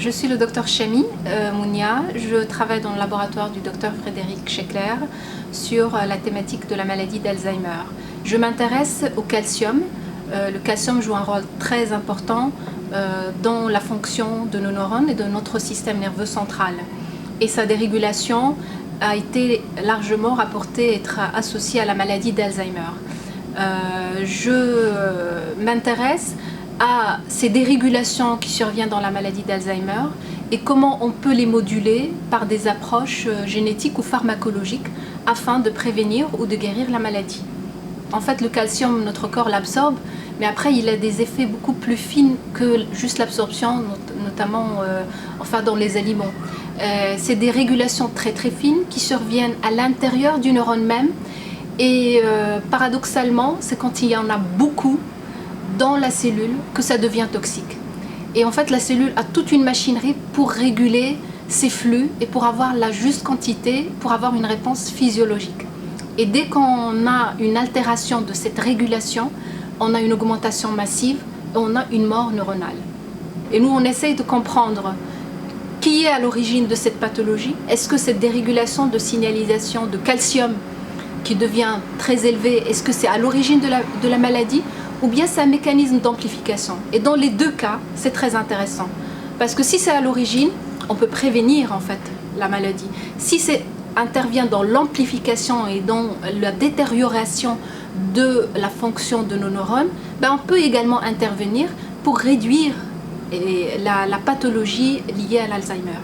Je suis le docteur Chami Mounia. Je travaille dans le laboratoire du docteur Frédéric Schekler sur la thématique de la maladie d'Alzheimer. Je m'intéresse au calcium. Le calcium joue un rôle très important dans la fonction de nos neurones et de notre système nerveux central. Et sa dérégulation a été largement rapportée être associée à la maladie d'Alzheimer. Je m'intéresse à ces dérégulations qui surviennent dans la maladie d'Alzheimer et comment on peut les moduler par des approches génétiques ou pharmacologiques afin de prévenir ou de guérir la maladie. En fait, le calcium, notre corps l'absorbe, mais après il a des effets beaucoup plus fins que juste l'absorption, notamment dans les aliments. C'est des régulations très fines qui surviennent à l'intérieur du neurone même et paradoxalement, c'est quand il y en a beaucoup dans la cellule que ça devient toxique. Et en fait, la cellule a toute une machinerie pour réguler ces flux et pour avoir la juste quantité, pour avoir une réponse physiologique. Et dès qu'on a une altération de cette régulation, on a une augmentation massive et on a une mort neuronale. Et nous, on essaye de comprendre qui est à l'origine de cette pathologie. Est-ce que cette dérégulation de signalisation de calcium qui devient très élevée, est-ce que c'est à l'origine de la maladie ou bien c'est un mécanisme d'amplification? Et dans les deux cas, c'est très intéressant. Parce que si c'est à l'origine, on peut prévenir en fait la maladie. Si c'est intervient dans l'amplification et dans la détérioration de la fonction de nos neurones, on peut également intervenir pour réduire la pathologie liée à l'Alzheimer.